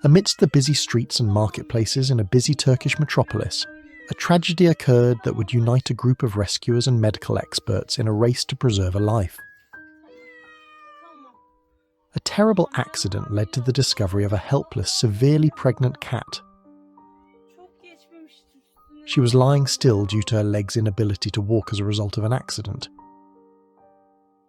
Amidst the busy streets and marketplaces in a busy Turkish metropolis, a tragedy occurred that would unite a group of rescuers and medical experts in a race to preserve a life. A terrible accident led to the discovery of a helpless, severely pregnant cat. She was lying still due to her leg's inability to walk as a result of an accident.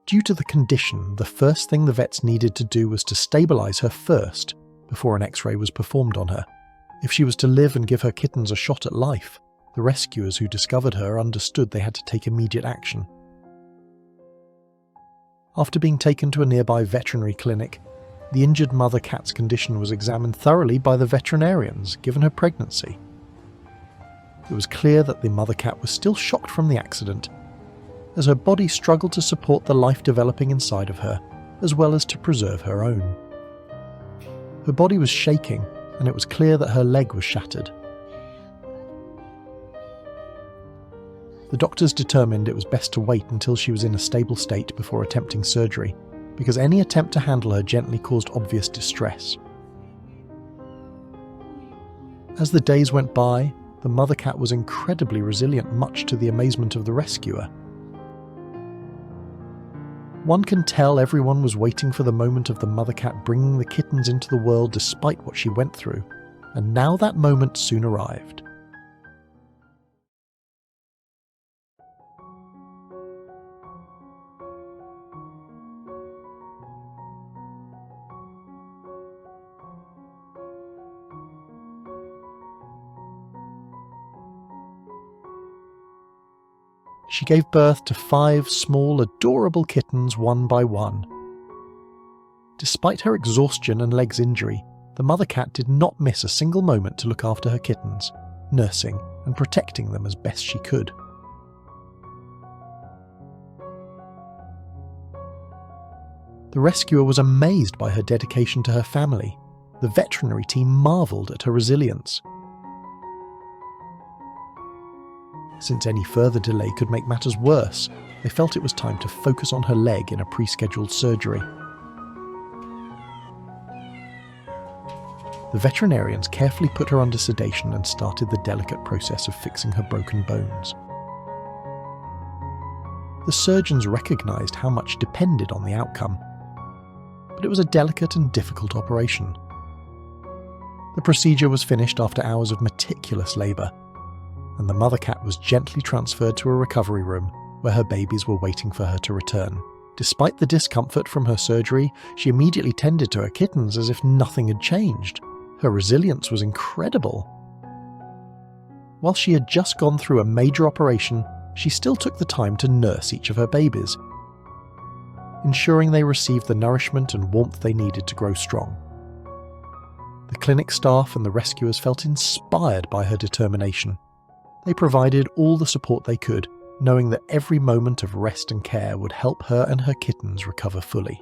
Due to the condition, the first thing the vets needed to do was to stabilize her first, before an X-ray was performed on her. If she was to live and give her kittens a shot at life, the rescuers who discovered her understood they had to take immediate action. After being taken to a nearby veterinary clinic, the injured mother cat's condition was examined thoroughly by the veterinarians, given her pregnancy. It was clear that the mother cat was still shocked from the accident, as her body struggled to support the life developing inside of her, as well as to preserve her own. Her body was shaking, and it was clear that her leg was shattered. The doctors determined it was best to wait until she was in a stable state before attempting surgery, because any attempt to handle her gently caused obvious distress. As the days went by, the mother cat was incredibly resilient, much to the amazement of the rescuer. One can tell everyone was waiting for the moment of the mother cat bringing the kittens into the world despite what she went through, and now that moment soon arrived. She gave birth to 5 small, adorable kittens one by one. Despite her exhaustion and leg's injury, the mother cat did not miss a single moment to look after her kittens, nursing and protecting them as best she could. The rescuer was amazed by her dedication to her family. The veterinary team marvelled at her resilience. Since any further delay could make matters worse, they felt it was time to focus on her leg in a pre-scheduled surgery. The veterinarians carefully put her under sedation and started the delicate process of fixing her broken bones. The surgeons recognised how much depended on the outcome, but it was a delicate and difficult operation. The procedure was finished after hours of meticulous labour, and the mother cat was gently transferred to a recovery room where her babies were waiting for her to return. Despite the discomfort from her surgery, she immediately tended to her kittens as if nothing had changed. Her resilience was incredible. While she had just gone through a major operation, she still took the time to nurse each of her babies, ensuring they received the nourishment and warmth they needed to grow strong. The clinic staff and the rescuers felt inspired by her determination. They provided all the support they could, knowing that every moment of rest and care would help her and her kittens recover fully.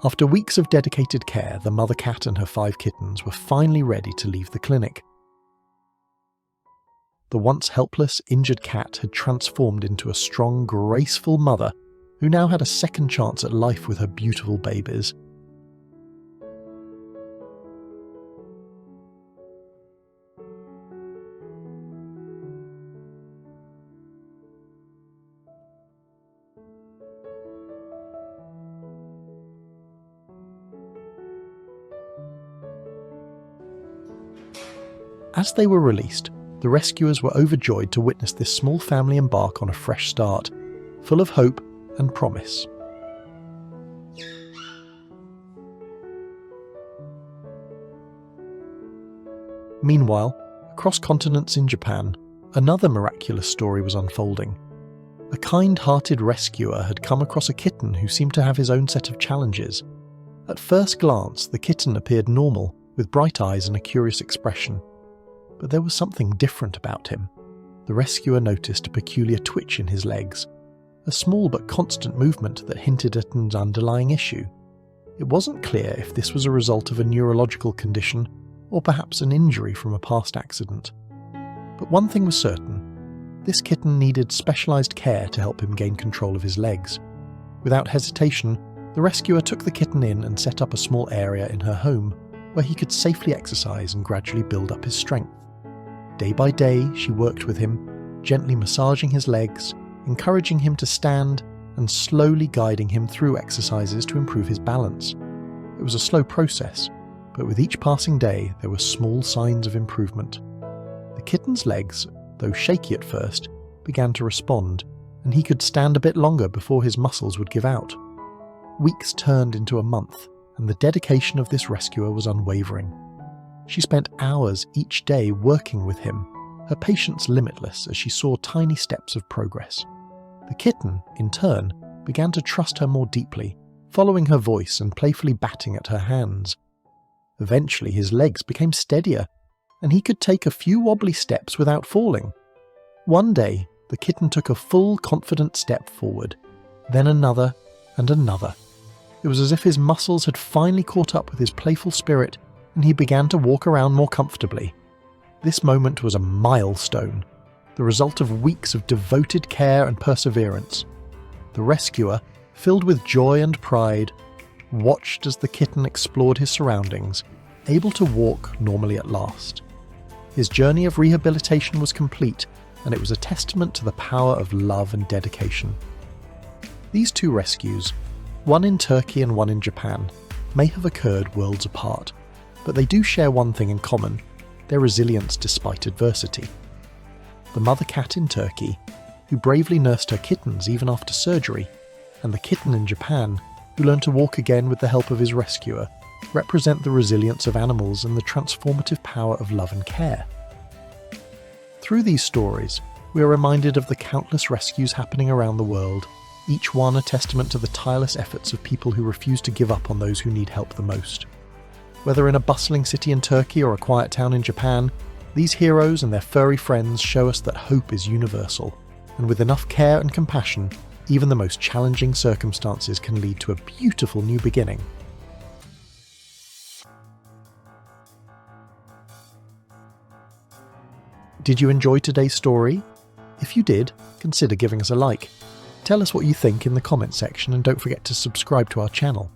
After weeks of dedicated care, the mother cat and her 5 kittens were finally ready to leave the clinic. The once helpless, injured cat had transformed into a strong, graceful mother who now had a second chance at life with her beautiful babies. As they were released, the rescuers were overjoyed to witness this small family embark on a fresh start, full of hope and promise. Meanwhile, across continents in Japan, another miraculous story was unfolding. A kind-hearted rescuer had come across a kitten who seemed to have his own set of challenges. At first glance, the kitten appeared normal, with bright eyes and a curious expression. But there was something different about him. The rescuer noticed a peculiar twitch in his legs, a small but constant movement that hinted at an underlying issue. It wasn't clear if this was a result of a neurological condition or perhaps an injury from a past accident. But one thing was certain: this kitten needed specialised care to help him gain control of his legs. Without hesitation, The rescuer took the kitten in and set up a small area in her home where he could safely exercise and gradually build up his strength. Day by day, she worked with him, gently massaging his legs, encouraging him to stand, and slowly guiding him through exercises to improve his balance. It was a slow process, but with each passing day, there were small signs of improvement. The kitten's legs, though shaky at first, began to respond, and he could stand a bit longer before his muscles would give out. Weeks turned into a month, and the dedication of this rescuer was unwavering. She spent hours each day working with him, her patience limitless as she saw tiny steps of progress. The kitten, in turn, began to trust her more deeply, following her voice and playfully batting at her hands. Eventually his legs became steadier, and he could take a few wobbly steps without falling. One day, the kitten took a full, confident step forward, then another and another. It was as if his muscles had finally caught up with his playful spirit, and he began to walk around more comfortably. This moment was a milestone, the result of weeks of devoted care and perseverance. The rescuer, filled with joy and pride, watched as the kitten explored his surroundings, able to walk normally at last. His journey of rehabilitation was complete, and it was a testament to the power of love and dedication. These two rescues, one in Turkey and one in Japan, may have occurred worlds apart, but they do share one thing in common: their resilience despite adversity. The mother cat in Turkey, who bravely nursed her kittens even after surgery, and the kitten in Japan, who learned to walk again with the help of his rescuer, represent the resilience of animals and the transformative power of love and care. Through these stories, we are reminded of the countless rescues happening around the world, each one a testament to the tireless efforts of people who refuse to give up on those who need help the most. Whether in a bustling city in Turkey or a quiet town in Japan, these heroes and their furry friends show us that hope is universal, and with enough care and compassion, even the most challenging circumstances can lead to a beautiful new beginning. Did you enjoy today's story? If you did, consider giving us a like. Tell us what you think in the comment section, and don't forget to subscribe to our channel.